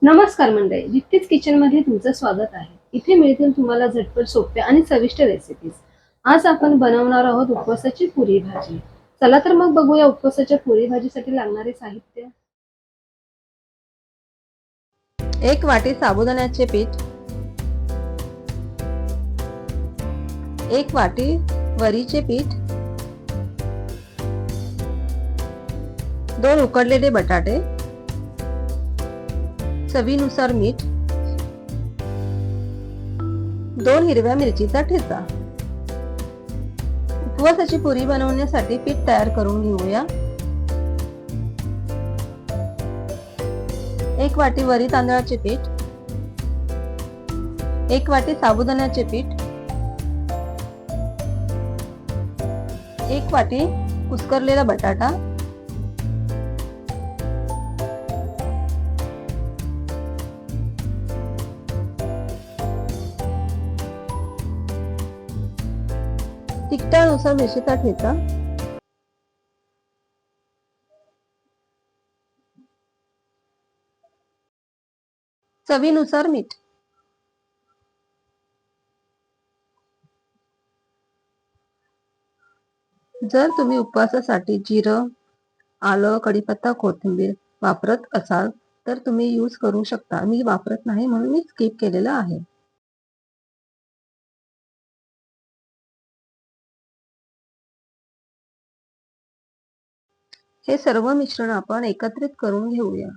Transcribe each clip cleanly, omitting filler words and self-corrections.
नमस्कार मंडळी, दीप्तीज किचनमध्ये तुमचं स्वागत आहे. इथे मिळतील तुम्हाला झटपट सोप्या आणि चविष्ट रेसिपीज. आज आपण बनवणार आहोत उपवासाची पुरी भाजी. चला तर मग बघूया उपवासाच्या पुरी भाजीसाठी लागणारे साहित्य. 1 वाटी साबुदाण्याचे पीठ, 1 वाटी वरीचे पीठ, 2 उकडलेले बटाटे, चवीनुसार मीठ, 2 हिरव्या मिरचीचा ठेचा. उपवासाची पुरी बनवण्यासाठी पीठ तयार करून घेऊया. 1 वाटी वरी तांदळाचे पीठ, 1 वाटी साबुदाण्याचे पीठ, 1 वाटी कुस्करलेला बटाटा, 1 तिखटानुसार मिरचीचा ठेचा, चवीनुसार मीठ. जर तुम्ही उपवासासाठी जिरं, आलं, कढीपत्ता, कोथिंबीर वापरत असाल तर तुम्ही यूज करू शकता. मी वापरत नाही म्हणून मी स्किप केलेलं आहे. हे सर्व मिश्रण आपण एकत्रित करून घेऊया.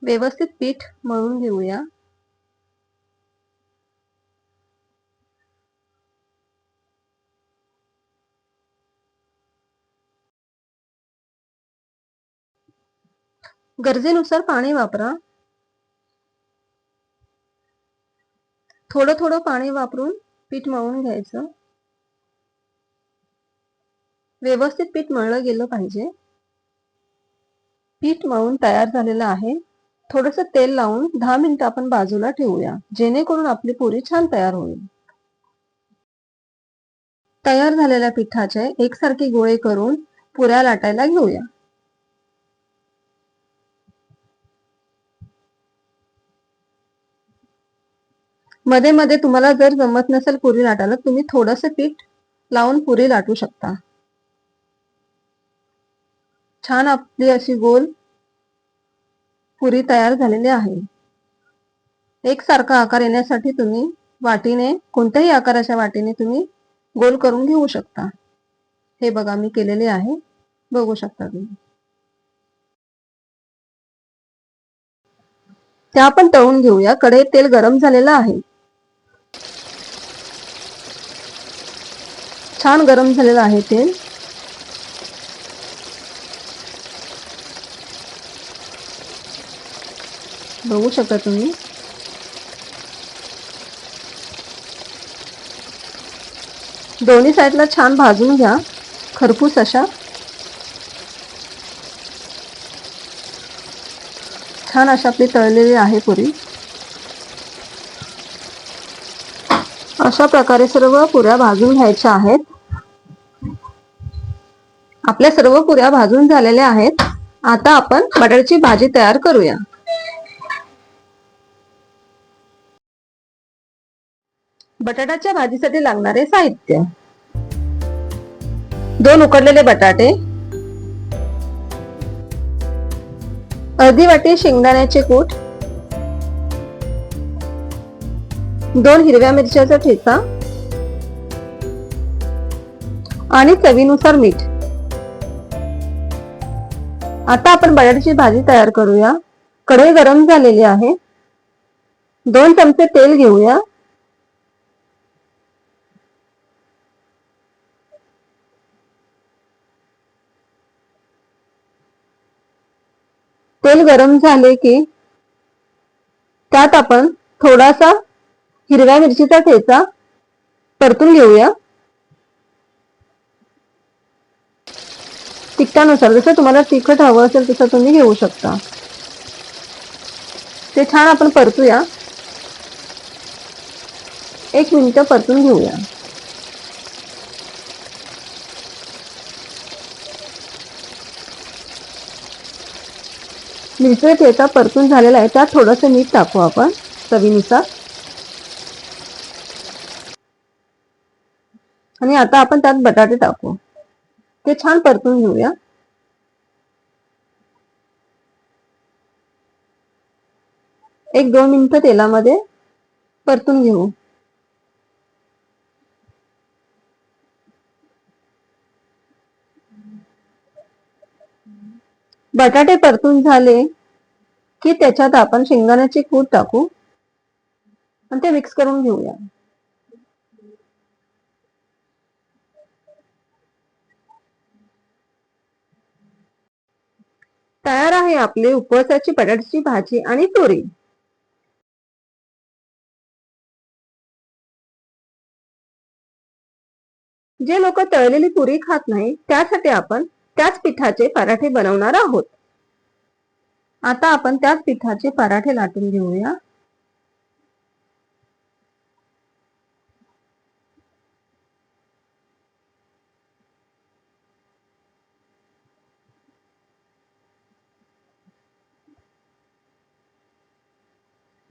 व्यवस्थित पीठ मळून घेऊया. गरजेनुसार पाणी वापरा. थोडं थोडं पाणी वापरून पीठ मळून घ्यायचं. व्यवस्थित पीठ मळलं गेलं पाहिजे. पीठ मळून तयार झालेलं आहे. थोडंसं तेल लावून 10 मिनिटं आपण बाजूला ठेवूया, जेणेकरून आपली पुरी छान तयार होईल. तयार झालेल्या पिठाचे एकसारखे गोळे करून पुऱ्या लाटायला घेऊया. मध्ये मध्ये तुम्हाला जर जमत नसेल पुरी लाटायला, तुम्ही थोडंसं पीठ लावून पुरी लाटू शकता. छान आपली अशी गोल पुरी तयार झालेली आहे. एकसारखा आकार येण्यासाठी तुम्ही वाटीने, कोणत्याही आकाराच्या वाटीने तुम्ही गोल करून घेऊ शकता. हे बघा मी केलेले आहे, बघू शकता तुम्ही. त्या आपण तळून घेऊया. कढईत तेल गरम झालेलं आहे. छान गरम झालेलं आहे तेल. बघू शकता तुम्ही. दोन्ही साईडला छान भाजून घ्या, खरपूस अशा. छान अशा आपली तळलेली आहे पुरी. अशा प्रकारे सर्व पुऱ्या भाजून घ्यायच्या आहेत. आपल्या सर्व पुऱ्या भाजून झालेल्या आहेत. आता आपण बटाट्याची भाजी तयार करूया. बटाट्याच्या भाजीसाठी लागणारे साहित्य: 2 उकडलेले बटाटे, अर्धी वाटी शेंगदाण्याचे कूट, 2 हिरव्या मिरच्याचा ठेचा आणि चवीनुसार मीठ. आता आपण बटाट्याची भाजी तयार करूया. कढई गरम झालेली आहे. 2 चमचे तेल घेऊया. तेल गरम झाले की त्यात आपण थोडासा हिरव्या मिरचीचा ठेचा परतून घेऊया. तिखटानुसार, जसं तुम्हाला तिखट हवं असेल तसं तुम्ही घेऊ शकता. ते छान आपण परतूया. 1 मिनिट परतून घेऊया. मिरची ठेचा परतून झालेला आहे, त्यात थोडंसं मीठ टाकू आपण चवीनुसार. आणि आता आपण त्यात बटाटे टाकू. ते छान परतून घेऊया. एक 2 मिनिटं तेलामध्ये परतून घेऊ. बटाटे परतून झाले की त्याच्यात आपण शेंगदाण्याचे कूट टाकू आणि ते मिक्स करून घेऊया. तयार आहे आपली उपवासाची बटाट्याची भाजी आणि पुरी. जे लोक तळलेली पुरी खात नाही त्यासाठी आपण त्याच पिठाचे पराठे बनवणार आहोत. आता आपण त्याच पिठाचे पराठे लाटून घेऊया.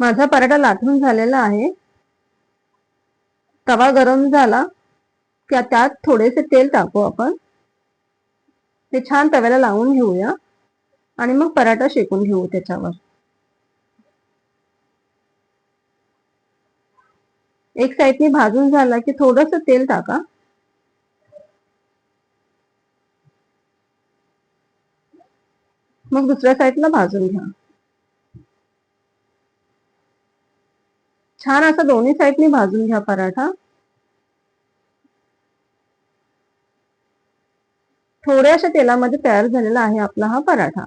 माझा पराठा लाटून झालेला आहे. तवा गरम झाला की त्यात थोडेसे तेल टाकू आपण. ते छान तव्याला लावून घेऊया आणि मग पराठा शेकून घेऊ त्याच्यावर. एक साईडने भाजून झाला की थोडंसं तेल टाका. मग दुसऱ्या साईडला भाजून घ्या. छान असं दोन्ही साईडने भाजून घ्या पराठा. थोड्याशा तेलामध्ये तयार झालेला आहे आपला हा पराठा.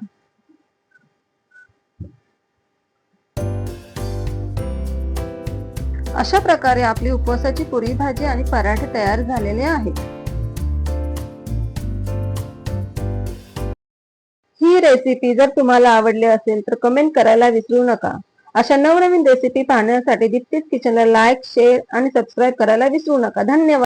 अशा प्रकारे आपली उपवासाची पुरी भाजी आणि पराठे तयार झालेले आहेत. ही रेसिपी जर तुम्हाला आवडली असेल तर कमेंट करायला विसरू नका. अशा नवनवीन रेसिपी पाहण्यासाठी दीप्तीज किचनला लाईक, शेअर आणि सबस्क्राईब करायला विसरू नका. धन्यवाद.